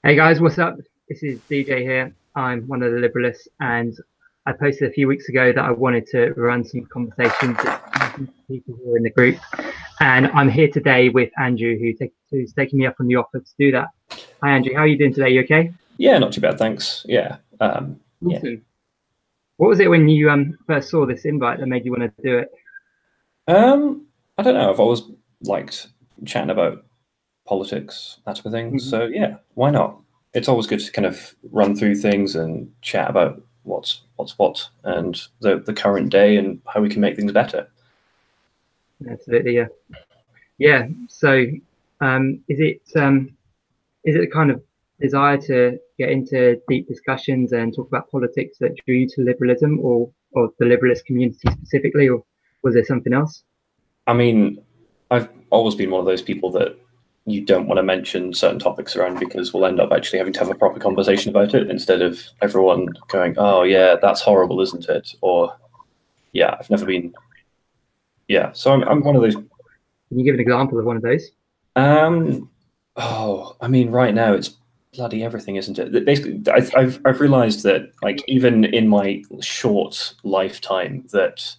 Hey guys, what's up? This is DJ here. I'm one of the Liberalists, and I posted a few weeks ago that I wanted to run some conversations with people who are in the group. And I'm here today with Andrew, who's taking me up on the offer to do that. Hi, Andrew. How are you doing today? You okay? Yeah, not too bad, thanks. Yeah. Yeah. Awesome. What was it when you first saw this invite that made you want to do it? I don't know. I've always liked chatting about politics, that type of thing. Mhm. So yeah, why not? It's always good to kind of run through things and chat about what's what and the current day and how we can make things better. Absolutely, yeah. Yeah. So, is it a kind of desire to get into deep discussions and talk about politics that drew you to liberalism or the liberalist community specifically, or was there something else? I mean, I've always been one of those people that you don't want to mention certain topics around because we'll end up actually having to have a proper conversation about it instead of everyone going, "Oh yeah, that's horrible, isn't it?" Or yeah, I've never been. Yeah, so I'm one of those. Can you give an example of one of those? Um, oh, I mean, right now it's bloody everything, isn't it? Basically, I've realized that like even in my short lifetime, that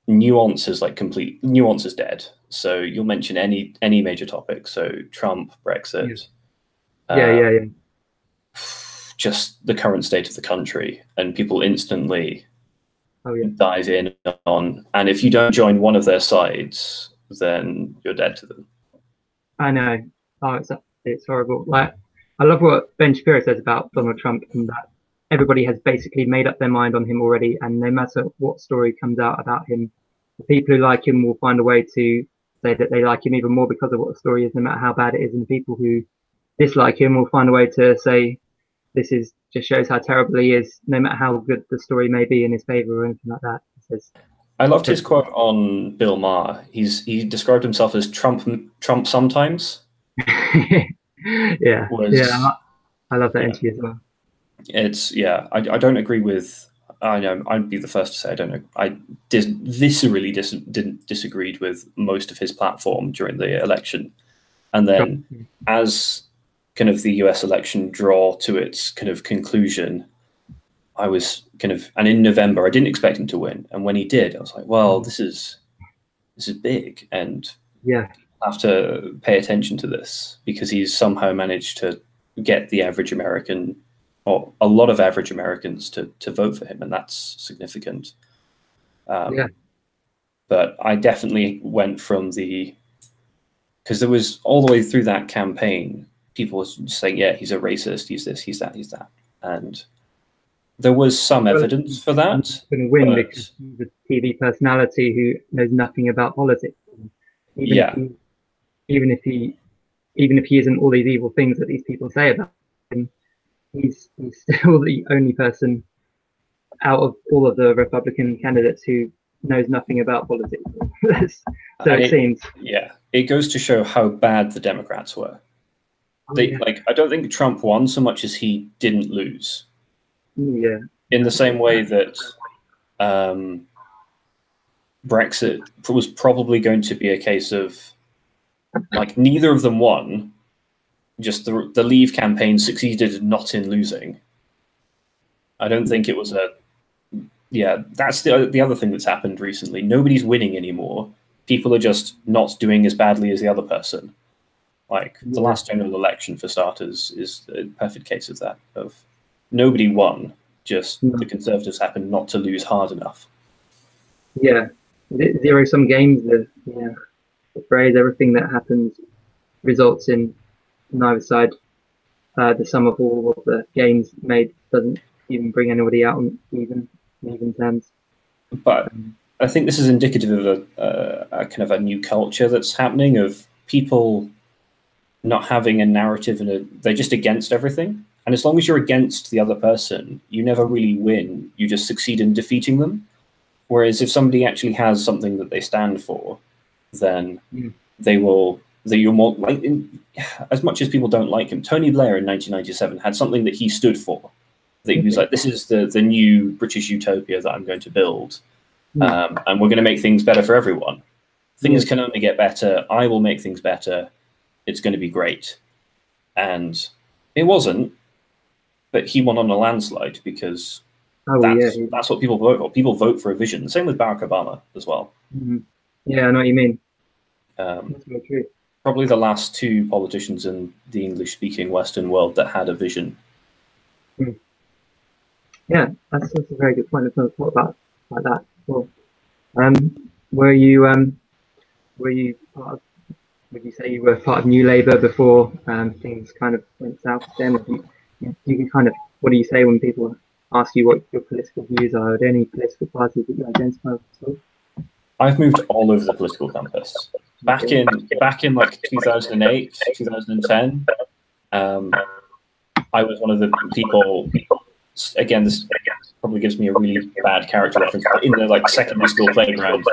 nuance is like complete nuance is dead. So you'll mention any major topic. So Trump, Yeah, Brexit, yeah, uh, yeah, yeah. just the current state of the country, and people instantly Oh yeah, dive in on. And if you don't join one of their sides, then you're dead to them. I know. Oh, it's horrible. Like, I love what Ben Shapiro says about Donald Trump, and that everybody has basically made up their mind on him already, and no matter what story comes out about him, the people who like him will find a way to say that they like him even more because of what the story is, no matter how bad it is, and the people who dislike him will find a way to say this is just shows how terrible he is, no matter how good the story may be in his favor or anything like that. I loved Says, his quote on Bill Maher. He described himself as Trump sometimes. yeah, yeah, Was I love that yeah, interview as well. it's yeah. I don't agree with. I know I'd be the first to say I don't know. Viscerally didn't disagreed with most of his platform during the election, and Sure. then as kind of the U.S. election draw to its kind of conclusion, I was kind of, and in November I didn't expect him to win, and when he did, I was like, well, this is big, and Yeah, have to pay attention to this because he's somehow managed to get the average American or a lot of average Americans to vote for him, and that's significant. yeah, Um, but I definitely went from the because there was all the way through that campaign, people were saying, "Yeah, he's a racist. He's this. He's that. He's that," and there was some well, evidence for he's that. going to win because But he's a TV personality who knows nothing about politics. And even if yeah, he, even if he, even if he isn't all these evil things that these people say about him, he's still the only person out of all of the Republican candidates who knows nothing about politics. So and it it seems. yeah it goes to show how bad the Democrats were. Oh They yeah, like I don't think Trump won so much as he didn't lose. yeah, In yeah. the same way that um, Brexit was probably going to be a case of like neither of them won, just the Leave campaign succeeded not in losing. I don't think it was a yeah. That's the other thing that's happened recently. Nobody's winning anymore. People are just not doing as badly as the other person. Like the Yeah, last general election, for starters, is a perfect case of that. Of nobody won, just the no, Conservatives happened not to lose hard enough. yeah. Zero sum games. The phrase everything that happens results in neither side. The sum of all of the gains made doesn't even bring anybody out on even terms. But Um, I think this is indicative of a kind of a new culture that's happening of people not having a narrative and they're just against everything. And as long as you're against the other person, you never really win. You just succeed in defeating them. Whereas if somebody actually has something that they stand for, then yeah, they will. That you're more like, as much as people don't like him, Tony Blair in 1997 had something that he stood for. That he was okay. like, "This is the new British utopia that I'm going to build, Hmm. and we're going to make things better for everyone. Yeah, Things can only get better. I will make things better. It's going to be great." and it wasn't. But he won on a landslide because that's what people vote for. People vote for a vision. Same with Barack Obama as well. Yeah, I know what you mean. That's very true. Probably the last two politicians in the English-speaking Western world that had a vision. Yeah, that's a very good point. I've never thought about like that before. Were you part of? Would you say you were part of New Labour before things kind of went south then? You kind of, what do you say when people ask you what your political views are? Are there any political parties that you identify with? I've moved all over the political campus. Back in like 2008, 2010, I was one of the people. Again, this probably gives me a really bad character reference. But in the like secondary school playground,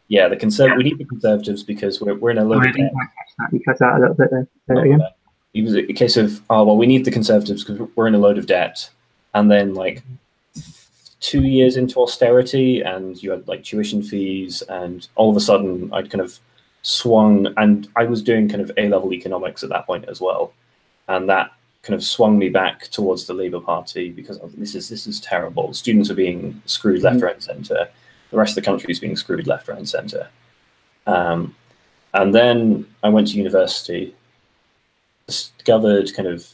yeah, we need the Conservatives because we're in a load of debt. You cut out a little bit there again. It was a case of, we need the Conservatives because we're in a load of debt. And then like 2 years into austerity, and you had like tuition fees, and all of a sudden I'd kind of swung, and I was doing kind of A-level economics at that point as well. And that kind of swung me back towards the Labour Party because this is terrible. Students are being screwed left, right, and centre. The rest of the country is being screwed left, right, and centre. And then I went to university, discovered kind of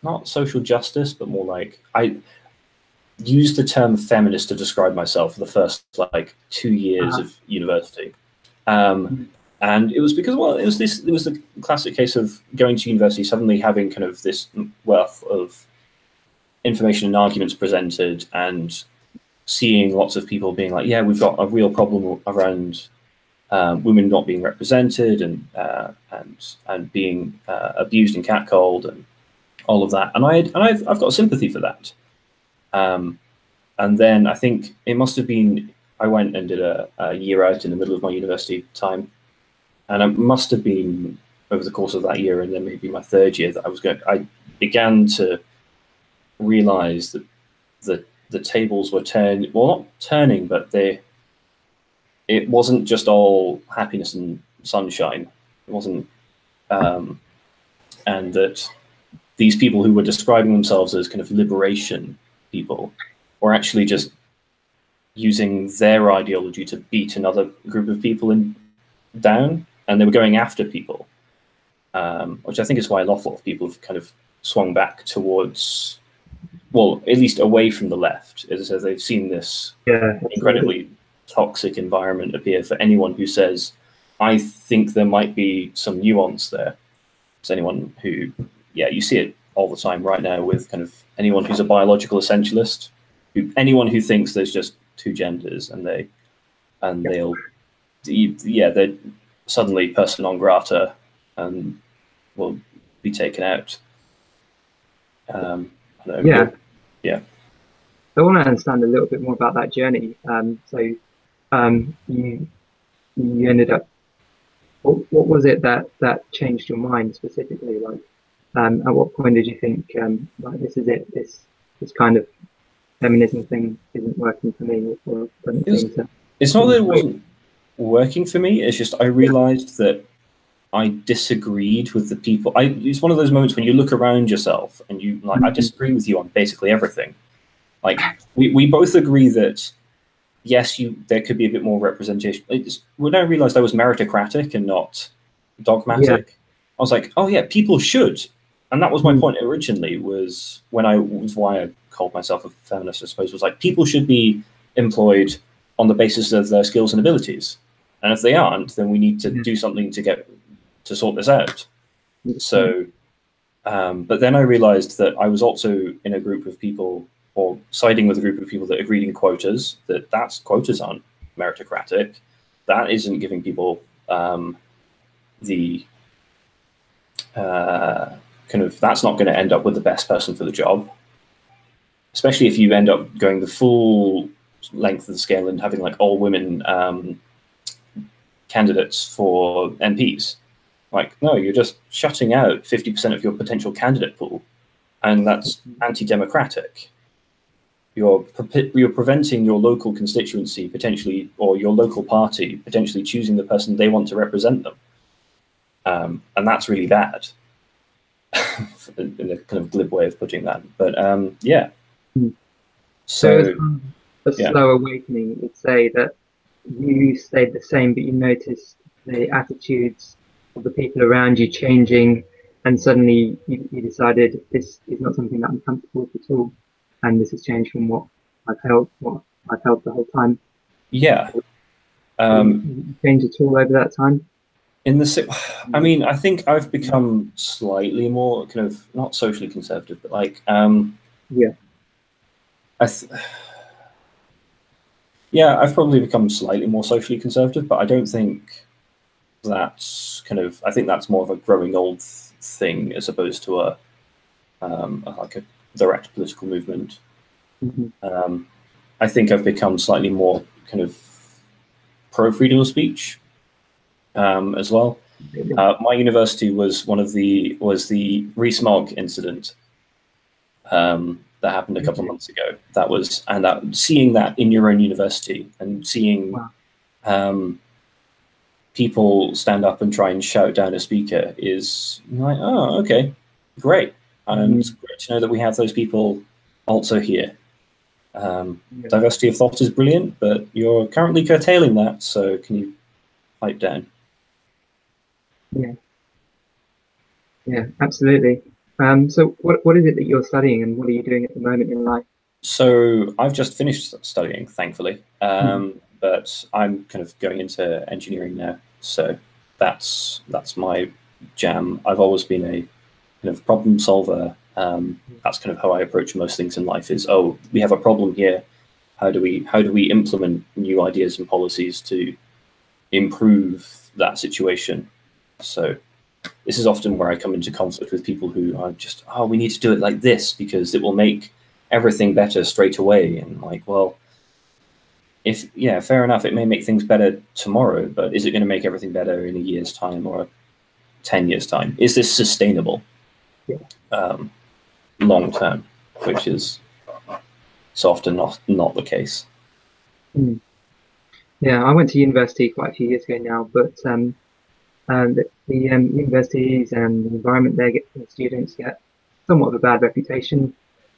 not social justice, but more like I used the term feminist to describe myself for the first like 2 years of university. And it was because, well, it was the classic case of going to university, suddenly having kind of this wealth of information and arguments presented, and seeing lots of people being like, yeah, we've got a real problem around women not being represented and being abused and catcalled and all of that. And I've got sympathy for that. And then I think it must have been, I went and did a year out in the middle of my university time. And it must have been over the course of that year, and then maybe my third year, that I began to realize that the tables were turning, well, not turning, but it wasn't just all happiness and sunshine. It wasn't, and that these people who were describing themselves as kind of liberation people were actually just using their ideology to beat another group of people down, and they were going after people, which I think is why an awful lot of people have kind of swung back towards, well, at least away from the left, as they've seen this incredibly toxic environment appear for anyone who says, I think there might be some nuance there. It's anyone who, you see it all the time right now with kind of anyone who's a biological essentialist, anyone who thinks there's just two genders, and they're suddenly person non grata and will be taken out. I want to understand a little bit more about that journey. You ended up. What was it that changed your mind specifically? Like, at what point did you think, like, this is it? This kind of feminism thing isn't working for me? It's not that it wasn't working for me. It's just I realized that I disagreed with the people. It's one of those moments when you look around yourself and you like, I disagree with you on basically everything. Like we both agree that yes, there could be a bit more representation. When I realized I was meritocratic and not dogmatic, I was like, oh yeah, people should. And that was my point originally, was why I called myself a feminist, I suppose, was like, people should be employed on the basis of their skills and abilities. And if they aren't, then we need to do something to sort this out. So, but then I realized that I was also in a group of people, or siding with a group of people that agreed in quotas, that's quotas aren't meritocratic. That isn't giving people the kind of, that's not going to end up with the best person for the job, especially if you end up going the full length of the scale and having like all women candidates for MPs. Like, no, you're just shutting out 50% of your potential candidate pool, and that's anti-democratic. You're preventing your local constituency potentially, or your local party potentially choosing the person they want to represent them. and that's really bad. In a kind of glib way of putting that, but yeah. So it was So a yeah, slow awakening. It would say that you stayed the same, but you noticed the attitudes of the people around you changing, and suddenly you decided this is not something that I'm comfortable with at all, and this has changed from what I've felt the whole time. yeah. So you changed at all over that time? I mean, I think I've become slightly more kind of not socially conservative, but like Yeah, yeah, I've probably become slightly more socially conservative, but I don't think that's kind of. I think that's more of a growing old thing as opposed to like a direct political movement. I think I've become slightly more kind of pro freedom of speech as well. My university was the Rees-Mogg incident that happened a couple of months ago. Seeing that in your own university and seeing people stand up and try and shout down a speaker is like, oh, okay, great. It's great to know that we have those people also here. Diversity of thought is brilliant, but you're currently curtailing that, so can you pipe down? Yeah, absolutely. So what is it that you're studying, and what are you doing at the moment in life? So I've just finished studying, thankfully, but I'm kind of going into engineering now. So that's my jam. I've always been a kind of problem solver. That's kind of how I approach most things in life. Is, oh, we have a problem here. How do we implement new ideas and policies to improve that situation? So this is often where I come into conflict with people who are just, oh, we need to do it like this because it will make everything better straight away. And like, well, yeah, fair enough, it may make things better tomorrow, but is it going to make everything better in a year's time or 10 years time? Is this sustainable long term, which is so often not the case. Yeah, I went to university quite a few years ago now, but the universities and the environment there, the students get somewhat of a bad reputation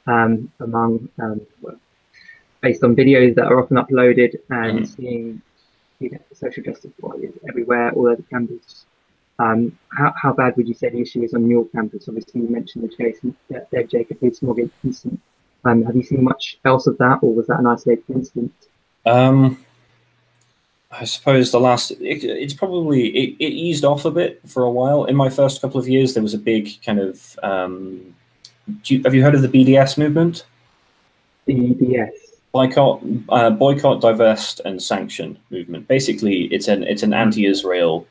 among based on videos that are often uploaded and seeing social justice warriors everywhere all over campus. How bad would you say the issue is on your campus? Obviously, you mentioned the Jacob Rees-Mogg incident. Have you seen much else of that, or was that an isolated incident? I suppose it's probably it eased off a bit for a while. In my first couple of years, there was a big kind of. Have you heard of the BDS movement? BDS. Boycott, divest, and sanction movement. Basically, it's an anti-Israel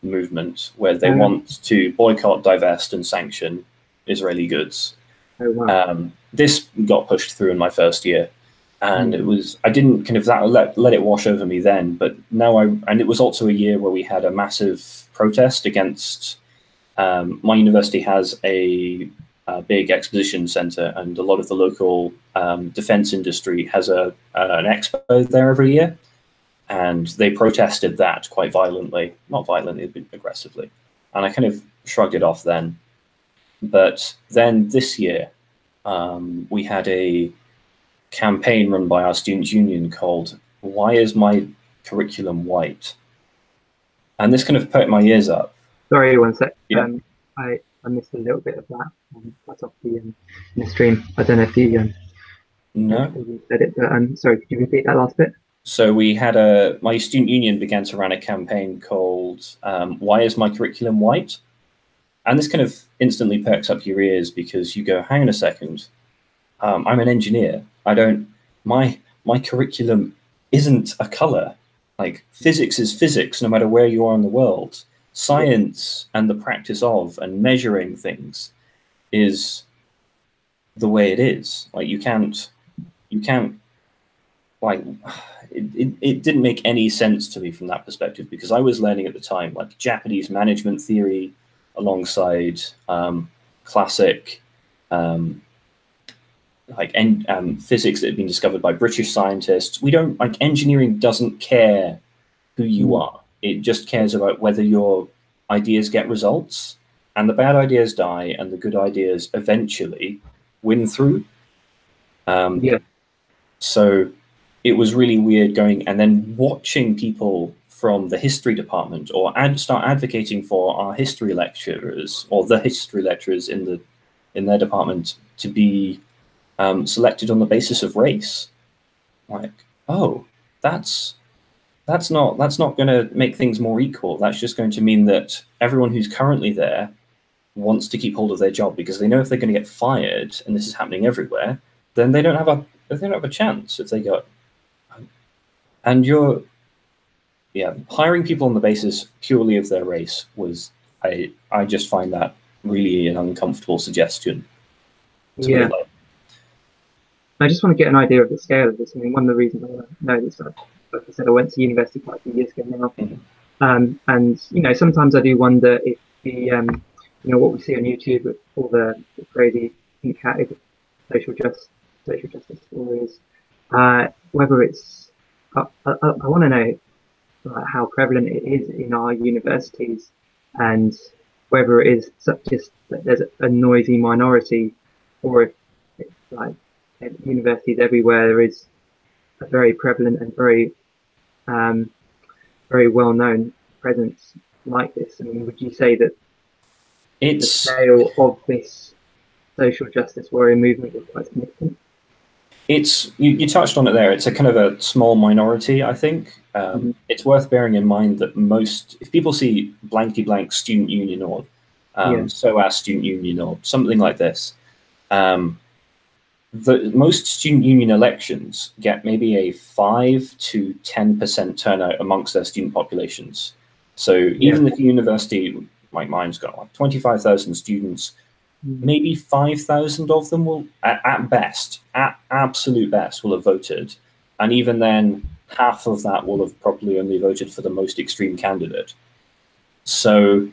movement where they want to boycott, divest, and sanction Israeli goods. Oh, wow. This got pushed through in my first year, and I didn't kind of let it wash over me then, but now and it was also a year where we had a massive protest against. My university has a big exposition center, and a lot of the local defense industry has an expo there every year, and they protested that quite violently, not violently, but aggressively, and I kind of shrugged it off then. But then this year, we had a campaign run by our students' union called "Why is my curriculum white?" And this kind of perked my ears up. Sorry, one sec. Yeah. I missed a little bit of that. That's off the stream. I don't know if you said it, but sorry, could you repeat that last bit? So we had my student union began to run a campaign called "Why is my curriculum white?" And this kind of instantly perks up your ears because you go, hang on a second, I'm an engineer. My curriculum isn't a color. Like, physics is physics no matter where you are in the world. Science and the practice of and measuring things is the way it is. Like, you can't like, it didn't make any sense to me from that perspective, because I was learning at the time like Japanese management theory alongside classic physics that had been discovered by British scientists. Engineering doesn't care who you are. It just cares about whether you're ideas get results, and the bad ideas die, and the good ideas eventually win through. So it was really weird going and then watching people from the history department or start advocating for our history lecturers or the history lecturers in their department to be selected on the basis of race. Like, oh, that's not going to make things more equal. That's just going to mean that everyone who's currently there wants to keep hold of their job because they know if they're going to get fired, and this is happening everywhere, then they don't have a chance if they go. And hiring people on the basis purely of their race was, I just find that really an uncomfortable suggestion. Yeah. I just want to get an idea of the scale of this. I mean, one of the reasons I want to know this, like I said, I went to university quite a few years ago now, and sometimes I do wonder if the what we see on YouTube with all the crazy social justice stories, whether it's I want to know how prevalent it is in our universities, and whether it is just that there's a noisy minority, or if it's like at universities everywhere there is a very prevalent and very very well-known presence like this. I mean, would you say that the scale of this social justice warrior movement is quite significant? You touched on it there. It's a kind of a small minority, I think. It's worth bearing in mind that if people see blankety blank student union or SOAS student union or something like this, most student union elections get maybe a 5 to 10% turnout amongst their student populations. So even if a university like mine's got like 25,000 students, maybe 5,000 of them will, at absolute best, will have voted. And even then, half of that will have probably only voted for the most extreme candidate. So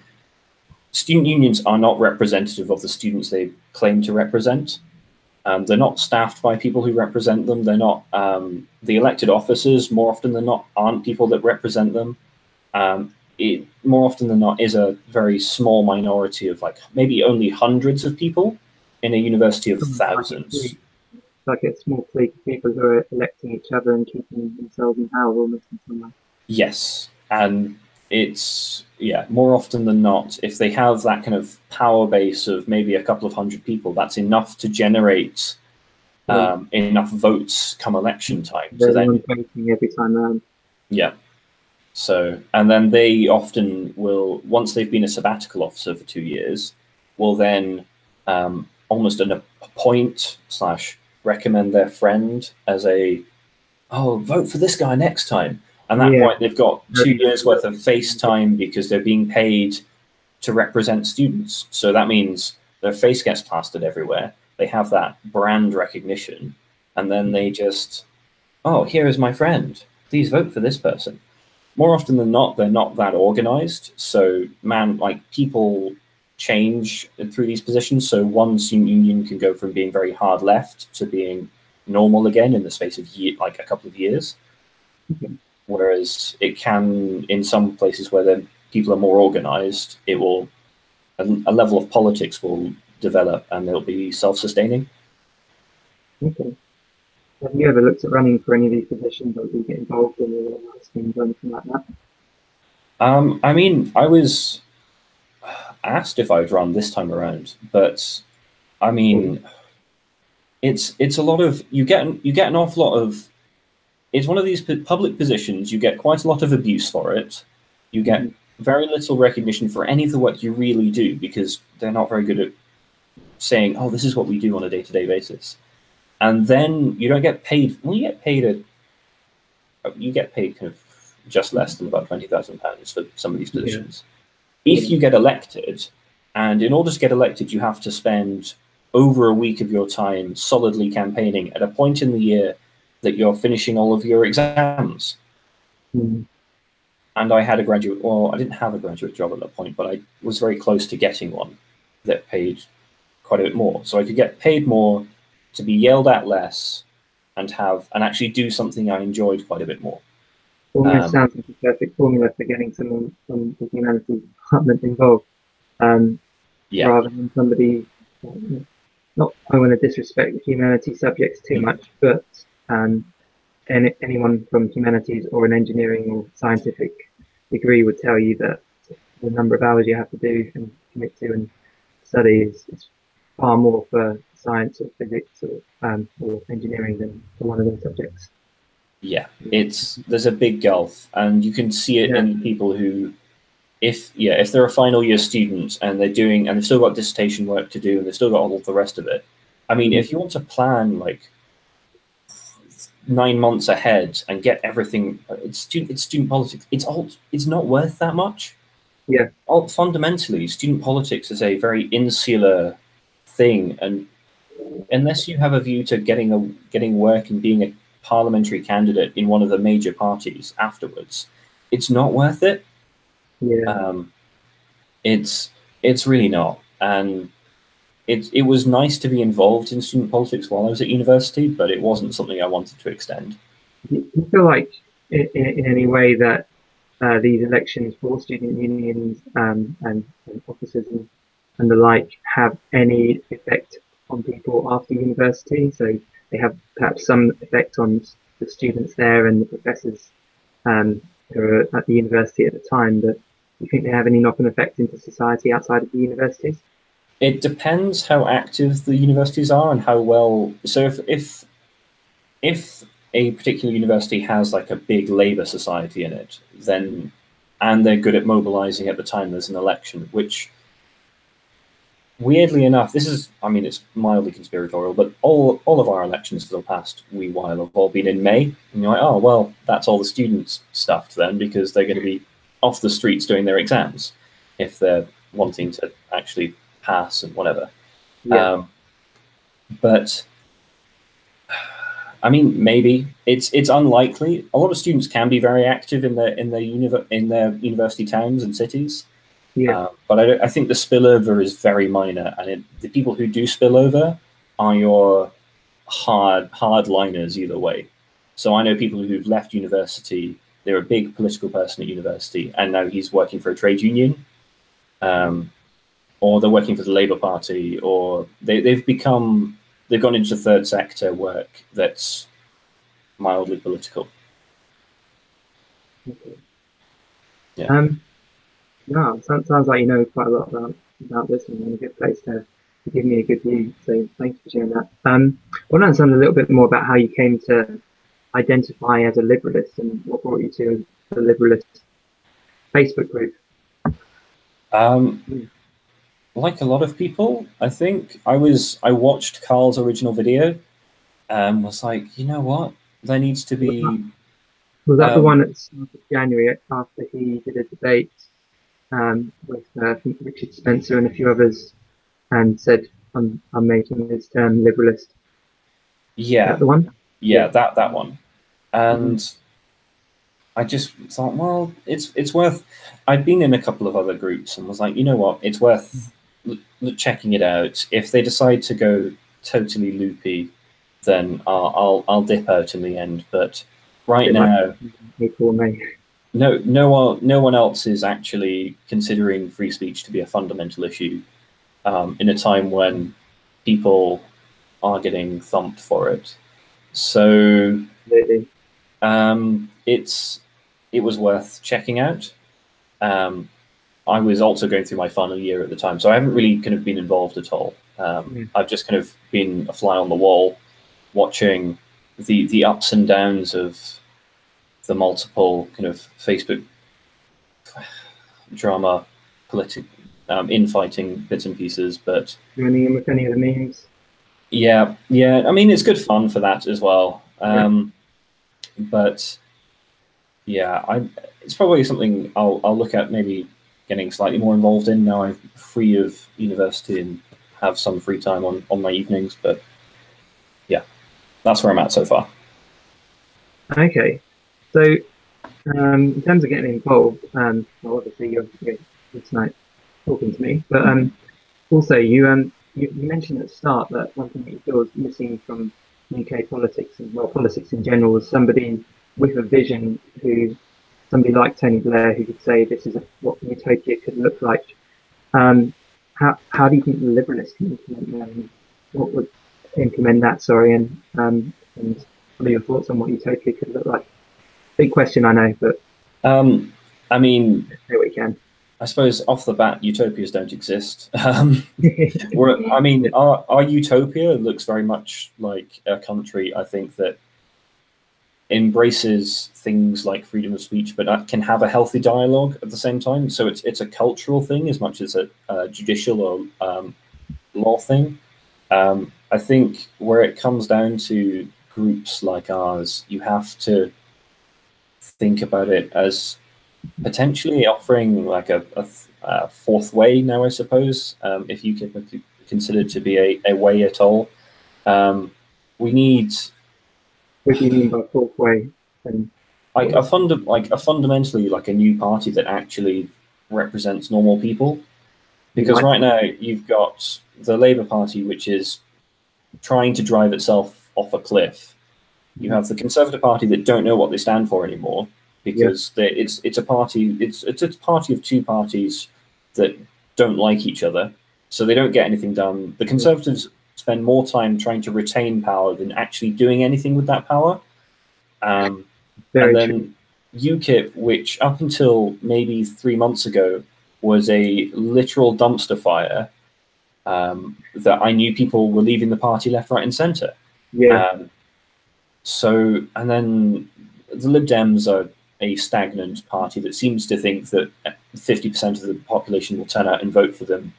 student unions are not representative of the students they claim to represent. They're not staffed by people who represent them. They're not, the elected officers, more often than not, aren't people that represent them. It more often than not is a very small minority of like maybe only hundreds of people in a university of thousands. Like a small clique of people who are electing each other and keeping themselves in power almost in some way. Yes, and it's more often than not, if they have that kind of power base of maybe a couple of hundred people, that's enough to generate enough votes come election time. So then voting every time around. Yeah. So, and then they often will, once they've been a sabbatical officer for 2 years, will then almost appoint / recommend their friend as vote for this guy next time. And at that point, they've got 2 years worth of face time because they're being paid to represent students. So that means their face gets plastered everywhere. They have that brand recognition. And then they just, here is my friend. Please vote for this person. More often than not, they're not that organized. So, people change through these positions. So one student union can go from being very hard left to being normal again in the space of a couple of years. Whereas it can, in some places where people are more organized, a level of politics will develop and they'll be self-sustaining. Okay. Have you ever looked at running for any of these positions, or do you get involved in the schemes or anything like that? I mean, I was asked if I would run this time around, but I mean, it's a lot of you get an awful lot of. It's one of these public positions. You get quite a lot of abuse for it. You get very little recognition for any of the work you really do because they're not very good at saying, "Oh, this is what we do on a day-to-day basis." And then you don't get paid. Well, you get paid kind of just less than about £20,000 for some of these positions. If you get elected, and in order to get elected, you have to spend over a week of your time solidly campaigning at a point in the year that you're finishing all of your exams. And I had I didn't have a graduate job at that point, but I was very close to getting one that paid quite a bit more. So I could get paid more to be yelled at less and actually do something I enjoyed quite a bit more. Almost sounds like a perfect formula for getting someone from the humanities department involved, Yeah. rather than somebody. Not I want to disrespect the humanities subjects too much, but anyone from humanities or an engineering or scientific degree would tell you that the number of hours you have to do and commit to and study is far more for science or physics or engineering than for one of those subjects. Yeah, there's a big gulf, and you can see it in people who, if they're a final year student and they've still got dissertation work to do and they've still got all of the rest of it. I mean, if you want to plan like 9 months ahead and get everything, it's student politics. It's not worth that much. Yeah. Fundamentally, student politics is a very insular thing, and unless you have a view to getting work and being a parliamentary candidate in one of the major parties afterwards, it's not worth it. Yeah. It's really not. And it was nice to be involved in student politics while I was at university, but it wasn't something I wanted to extend. Do you feel like in any way that these elections for student unions and officers and the like have any effect on people after university? So they have perhaps some effect on the students there and the professors who are at the university at the time, but do you think they have any knock-on effect into society outside of the universities? It depends how active the universities are and how well. So if a particular university has like a big labor society in it, then and they're good at mobilizing at the time there's an election, which weirdly enough, it's mildly conspiratorial, but all of our elections for the past wee while have all been in May. And you're like, oh, well, that's all the students stuffed then, because they're going to be off the streets doing their exams if they're wanting to actually pass and whatever. Yeah. But I mean, maybe it's unlikely. A lot of students can be very active in their university towns and cities. Yeah. But I think the spillover is very minor, and the people who do spill over are your hardliners either way. So I know people who've left university, they're a big political person at university, and now he's working for a trade union, or they're working for the Labour Party, or they've gone into third sector work that's mildly political. Okay. Yeah. No, sounds like you know quite a lot about this and in a good place to give me a good view. So thanks for sharing that. I want to understand a little bit more about how you came to identify as a liberalist and what brought you to the Liberalist Facebook group. Like a lot of people, I think I watched Carl's original video and was like, you know what, there needs to be. Was that the one at the start of January after he did a debate with I think Richard Spencer and a few others, and said, "I'm making this term liberalist." Yeah, that the one. Yeah, that one, and I just thought, well, it's worth. I'd been in a couple of other groups and was like, you know what, it's worth checking it out. If they decide to go totally loopy, then I'll dip out in the end. But right now, no one else is actually considering free speech to be a fundamental issue in a time when people are getting thumped for it. So it was worth checking out. I was also going through my final year at the time, so I haven't really kind of been involved at all. I've just kind of been a fly on the wall, watching the ups and downs of the multiple kind of Facebook drama, infighting bits and pieces. But joining in with any of the memes. Yeah. I mean, it's good fun for that as well. But yeah, it's probably something I'll look at maybe getting slightly more involved in now I'm free of university and have some free time on my evenings. But yeah, that's where I'm at so far. Okay, so in terms of getting involved, well, obviously you're tonight talking to me, but also you mentioned at the start that one thing that you feel is missing from UK politics and politics in general is somebody with a vision who somebody like Tony Blair who could say this is what utopia could look like. How do you think the Liberalists can implement what would implement that? Sorry, and what are your thoughts on what utopia could look like? Big question, I know, but I mean, we can. I suppose off the bat, utopias don't exist. I mean, our utopia looks very much like a country, I think, that embraces things like freedom of speech, but can have a healthy dialogue at the same time. So it's a cultural thing as much as a judicial or law thing. I think where it comes down to groups like ours, you have to think about it as potentially offering like a fourth way now, I suppose, if you can consider to be a way at all. We need. What do you mean by fourth way? Like fundamentally like a new party that actually represents normal people, because right now you've got the Labour Party, which is trying to drive itself off a cliff. You have the Conservative Party that don't know what they stand for anymore, because it's a party of two parties that don't like each other, so they don't get anything done. The Conservatives spend more time trying to retain power than actually doing anything with that power. And then UKIP, which up until maybe 3 months ago was a literal dumpster fire, that I knew people were leaving the party left, right, and centre. So, and then the Lib Dems are a stagnant party that seems to think that 50% of the population will turn out and vote for them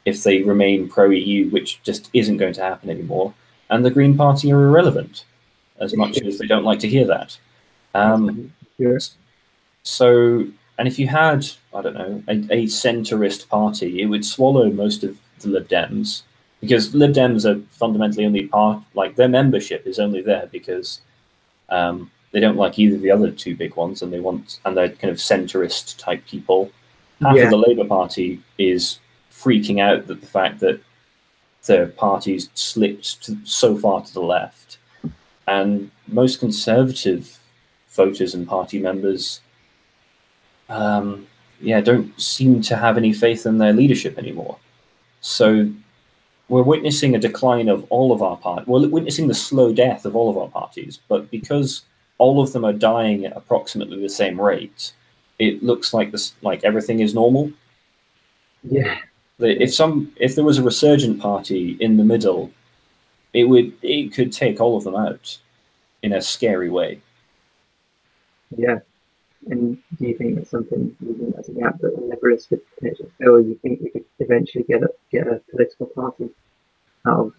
if they remain pro-EU, which just isn't going to happen anymore. And the Green Party are irrelevant, as much as they don't like to hear that. So, and if you had, I don't know, a centrist party, it would swallow most of the Lib Dems, because Lib Dems are fundamentally only like their membership is only there because they don't like either of the other two big ones, and they're kind of centrist type people. Half of the Labour Party is freaking out at the fact that their party's slipped so far to the left, and most Conservative voters and party members, don't seem to have any faith in their leadership anymore. So we're witnessing a decline of all of our parties. We're witnessing the slow death of all of our parties, but because all of them are dying at approximately the same rate, it looks like everything is normal. If there was a resurgent party in the middle, it could take all of them out in a scary way. And do you think that's something, that's a gap that the Liberalists could potentially fill? Or you think we could eventually get a political party out of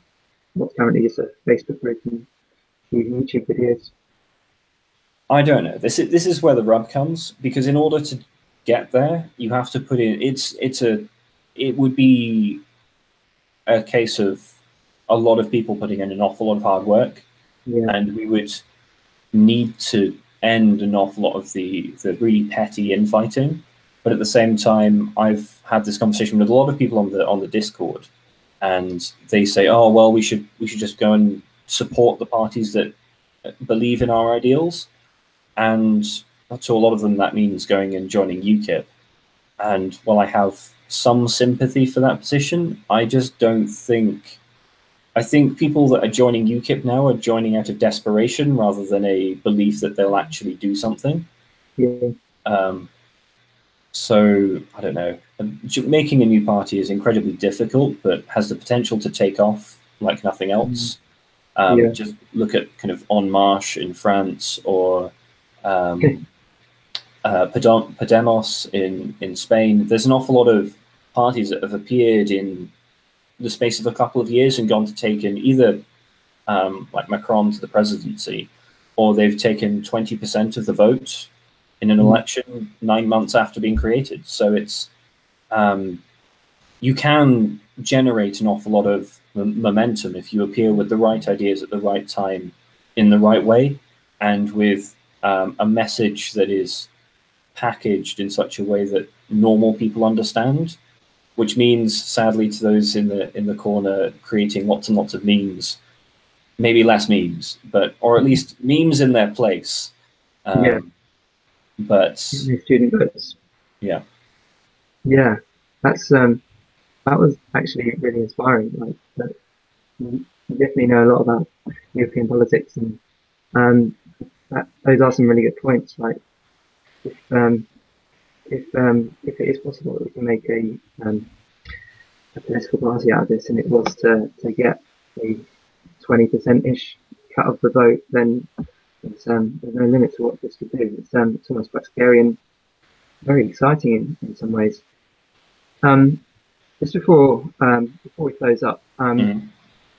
what's currently just a Facebook group and YouTube videos? I don't know. This is where the rub comes, because in order to get there, you have to put in. It would be a case of a lot of people putting in an awful lot of hard work, and we would need to end an awful lot of the really petty infighting. But at the same time, I've had this conversation with a lot of people on the Discord, and they say, "Oh, well, we should just go and support the parties that believe in our ideals." And to a lot of them, that means going and joining UKIP. And while I have some sympathy for that position, I just don't think. I think people that are joining UKIP now are joining out of desperation rather than a belief that they'll actually do something. So I don't know. Making a new party is incredibly difficult, but has the potential to take off like nothing else. Just look at kind of En Marche in France, or Podemos in Spain. There's an awful lot of parties that have appeared in the space of a couple of years and gone to take in either like Macron to the presidency, or they've taken 20% of the vote in an election 9 months after being created. So it's you can generate an awful lot of momentum if you appear with the right ideas at the right time in the right way, and with a message that is packaged in such a way that normal people understand, which means, sadly, to those in the corner creating lots and lots of memes, maybe less memes, or at least memes in their place. but the student votes. yeah. Yeah, that's that was actually really inspiring. Like that, you definitely know a lot about European politics, and um, those are some really good points. Like if if it is possible that we can make a political party out of this, and it was to get a 20% ish cut of the vote, then there's no limit to what this could do. It's almost quite scary and very exciting in some ways. Um, just before we close up, Mm.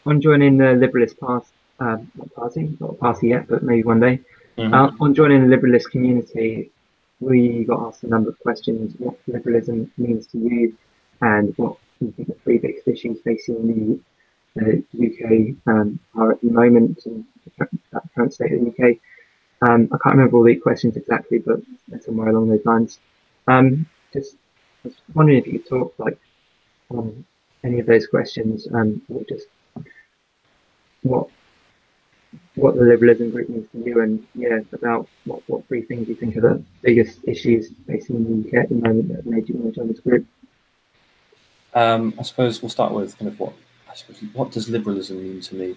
on joining the Liberalist not a party yet, but maybe one day. Hmm. On joining the Liberalist community, we got asked a number of questions: what liberalism means to you, and what you think the three biggest issues facing the UK are at the moment, and the current state of the UK. I can't remember all the questions exactly, but they're somewhere along those lines. Just I was wondering if you could talk like on any of those questions, or just what what the liberalism group means to you, and yeah, about what three things you think are the biggest issues facing the UK at the moment that made you want to join this group. I suppose we'll start with kind of what does liberalism mean to me?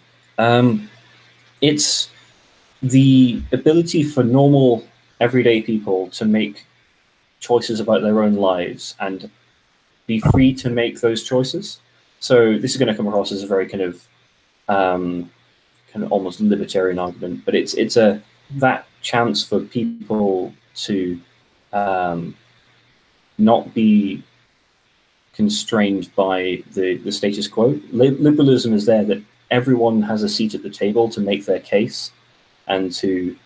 It's the ability for normal, everyday people to make choices about their own lives and be free to make those choices. So this is going to come across as a very kind of almost libertarian argument, but it's that chance for people to not be constrained by the status quo. Liberalism is there that everyone has a seat at the table to make their case and to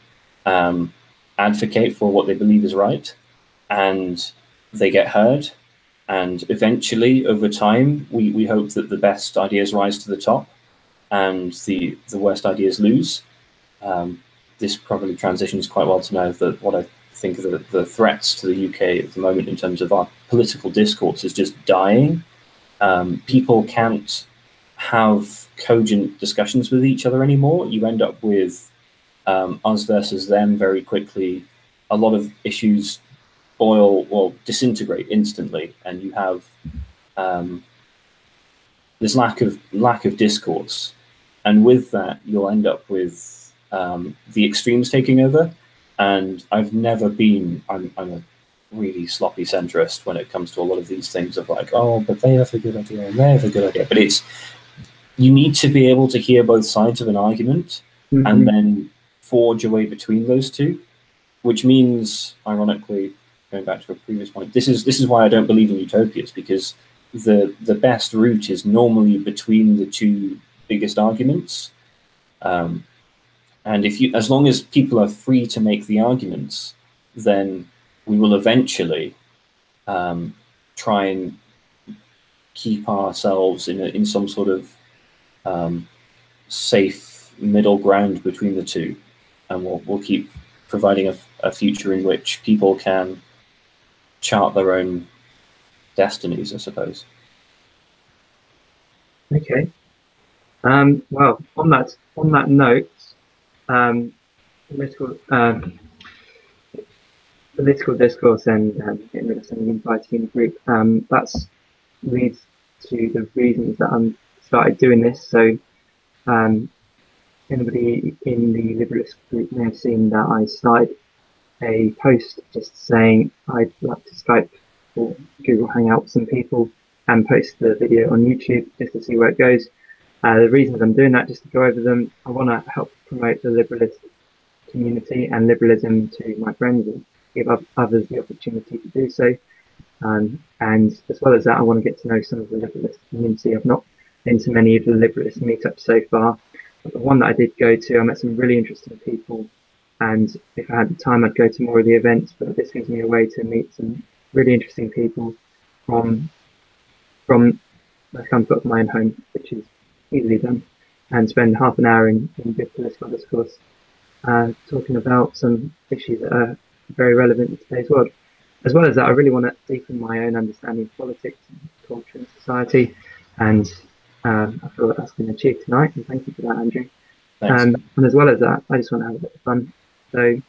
advocate for what they believe is right, and they get heard. And eventually, over time, we hope that the best ideas rise to the top and the worst ideas lose. This probably transitions quite well to now that what I think of the threats to the UK at the moment in terms of our political discourse is just dying. People can't have cogent discussions with each other anymore. You end up with us versus them very quickly. A lot of issues disintegrate instantly, and you have this lack of discourse, and with that you'll end up with the extremes taking over. And I've never been. I'm a really sloppy centrist when it comes to a lot of these things of like, oh, but they have a good idea and they have a good idea. But you need to be able to hear both sides of an argument and then forge a way between those two, which means, ironically, going back to a previous point, this is why I don't believe in utopias, because the best route is normally between the two biggest arguments. And as long as people are free to make the arguments, then we will eventually try and keep ourselves in some sort of safe middle ground between the two, and we'll keep providing a future in which people can chart their own destinies, I suppose. Okay. Well, on that note, political political discourse and getting rid of some infighting in the group. That's leads to the reasons that I started doing this. So, anybody in the Liberalist group may have seen that I started a post just saying I'd like to Skype or Google Hangout with some people and post the video on YouTube just to see where it goes. The reasons I'm doing that, just to go over them, I want to help promote the Liberalist community and liberalism to my friends and give others the opportunity to do so. And as well as that, I want to get to know some of the Liberalist community. I've not been to many of the Liberalist meetups so far, but the one that I did go to, I met some really interesting people. And if I had the time, I'd go to more of the events, but this gives me a way to meet some really interesting people from the comfort of my own home, which is easily done, and spend half an hour in good political discourse, talking about some issues that are very relevant in today's world. As well as that, I really want to deepen my own understanding of politics and culture and society, and I feel that that's been achieved tonight, and thank you for that, Andrew. Thanks. And as well as that, I just want to have a bit of fun. So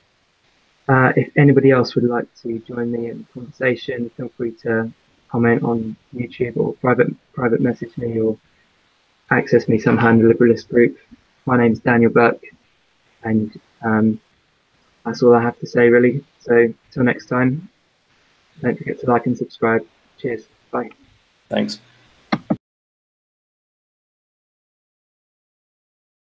If anybody else would like to join me in the conversation, feel free to comment on YouTube or private message me or access me somehow in the Liberalist group. My name's Daniel Burke, and that's all I have to say really. So till next time, don't forget to like and subscribe. Cheers. Bye. Thanks.